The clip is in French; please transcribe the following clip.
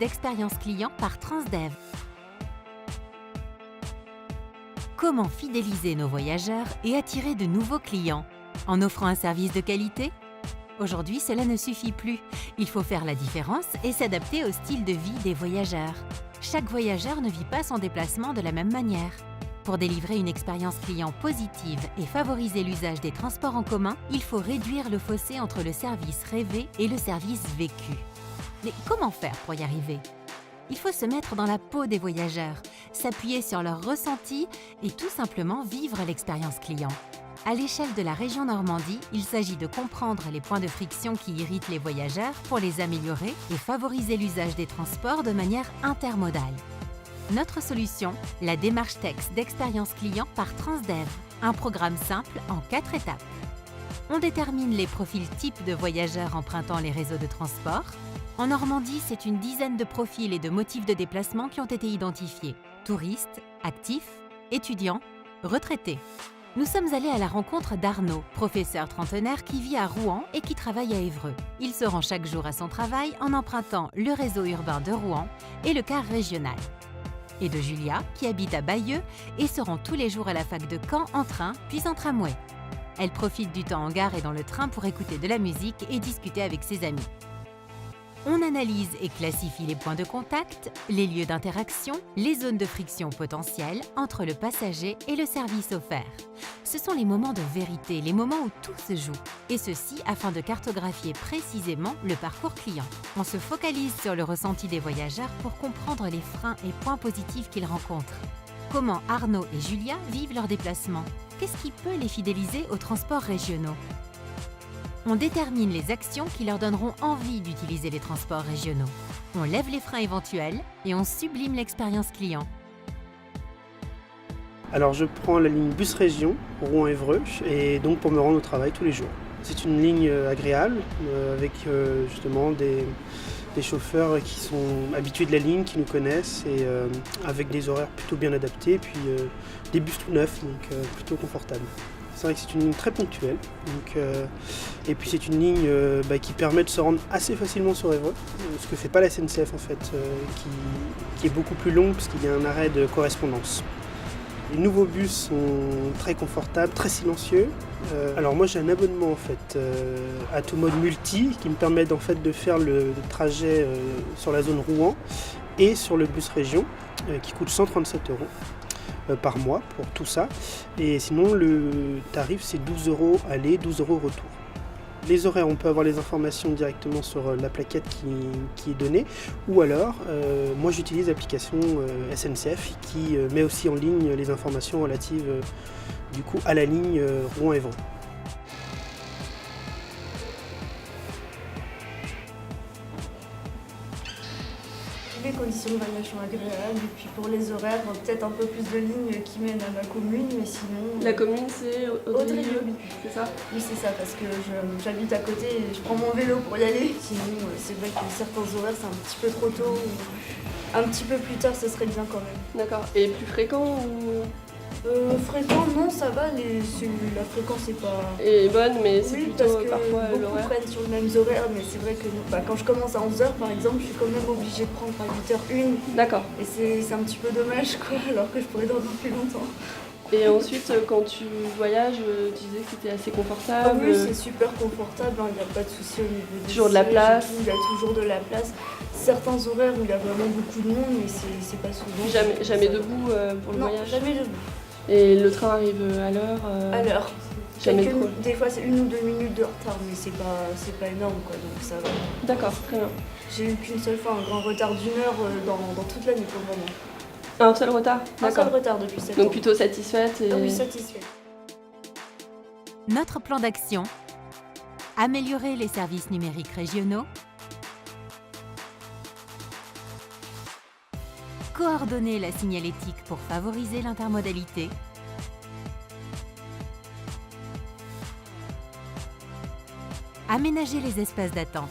d'expérience client par Transdev. Comment fidéliser nos voyageurs et attirer de nouveaux clients? En offrant un service de qualité? Aujourd'hui, cela ne suffit plus. Il faut faire la différence et s'adapter au style de vie des voyageurs. Chaque voyageur ne vit pas son déplacement de la même manière. Pour délivrer une expérience client positive et favoriser l'usage des transports en commun, il faut réduire le fossé entre le service rêvé et le service vécu. Mais comment faire pour y arriver? Il faut se mettre dans la peau des voyageurs, s'appuyer sur leurs ressentis et tout simplement vivre l'expérience client. À l'échelle de la région Normandie, il s'agit de comprendre les points de friction qui irritent les voyageurs pour les améliorer et favoriser l'usage des transports de manière intermodale. Notre solution, la démarche texte d'expérience client par Transdev, un programme simple en 4 étapes. On détermine les profils types de voyageurs empruntant les réseaux de transport. En Normandie, c'est une dizaine de profils et de motifs de déplacement qui ont été identifiés. Touristes, actifs, étudiants, retraités. Nous sommes allés à la rencontre d'Arnaud, professeur trentenaire qui vit à Rouen et qui travaille à Évreux. Il se rend chaque jour à son travail en empruntant le réseau urbain de Rouen et le car régional. Et de Julia, qui habite à Bayeux et se rend tous les jours à la fac de Caen en train, puis en tramway. Elle profite du temps en gare et dans le train pour écouter de la musique et discuter avec ses amis. On analyse et classifie les points de contact, les lieux d'interaction, les zones de friction potentielles entre le passager et le service offert. Ce sont les moments de vérité, les moments où tout se joue. Et ceci afin de cartographier précisément le parcours client. On se focalise sur le ressenti des voyageurs pour comprendre les freins et points positifs qu'ils rencontrent. Comment Arnaud et Julia vivent leurs déplacements? Qu'est-ce qui peut les fidéliser aux transports régionaux? On détermine les actions qui leur donneront envie d'utiliser les transports régionaux. On lève les freins éventuels et on sublime l'expérience client. Alors je prends la ligne bus région, Rouen-Évreux, et donc pour me rendre au travail tous les jours. C'est une ligne agréable avec justement des chauffeurs qui sont habitués de la ligne, qui nous connaissent et avec des horaires plutôt bien adaptés, puis des bus tout neufs, donc plutôt confortables. C'est vrai que c'est une ligne très ponctuelle, et puis c'est une ligne qui permet de se rendre assez facilement sur Évreux, ce que fait pas la SNCF en fait, qui est beaucoup plus longue parce qu'il y a un arrêt de correspondance. Les nouveaux bus sont très confortables, très silencieux. Alors moi j'ai un abonnement en fait à tout mode multi qui me permet en fait de faire le trajet sur la zone Rouen et sur le bus région qui coûte 137 € par mois pour tout ça. Et sinon le tarif c'est 12 € aller, 12 € retour. Les horaires, on peut avoir les informations directement sur la plaquette qui est donnée, ou alors moi j'utilise l'application SNCF qui met aussi en ligne les informations relatives du coup à la ligne Rouen-Évreux. Les conditions de voyage sont agréables et puis pour les horaires, peut-être un peu plus de lignes qui mènent à ma commune, mais sinon... La commune c'est Audrieux, c'est ça? Oui c'est ça, parce que j'habite à côté et je prends mon vélo pour y aller. Sinon c'est vrai que certains horaires c'est un petit peu trop tôt, ou un petit peu plus tard ce serait bien quand même. D'accord, et plus fréquent ou... Fréquent, non, ça va, la fréquence est pas... Et bonne, mais c'est oui, plutôt parce que parfois beaucoup l'horaire. prennent sur les mêmes horaires, mais c'est vrai que quand je commence à 11h par exemple, je suis quand même obligée de prendre à 8h01. D'accord. Et c'est un petit peu dommage quoi, alors que je pourrais dormir plus longtemps. Et ensuite, quand tu voyages, tu disais que c'était assez confortable. Ah oui, c'est super confortable, il n'y a pas de souci au niveau des toujours de la place. Il y a toujours de la place. Certains horaires où il y a vraiment beaucoup de monde, mais c'est pas souvent. Jamais debout pour le non, voyage? Jamais debout. Et le train arrive à l'heure À l'heure. Jamais trop. Des fois c'est 1 ou 2 minutes de retard, mais c'est pas énorme quoi, donc ça va. D'accord, très bien. J'ai eu qu'une seule fois un grand retard d'1 heure dans toute l'année pour le moment. Un seul retard? Un seul retard depuis 7 ans. Donc plutôt satisfaite et... Ah oui, satisfaite. Notre plan d'action: améliorer les services numériques régionaux, coordonner la signalétique pour favoriser l'intermodalité, aménager les espaces d'attente.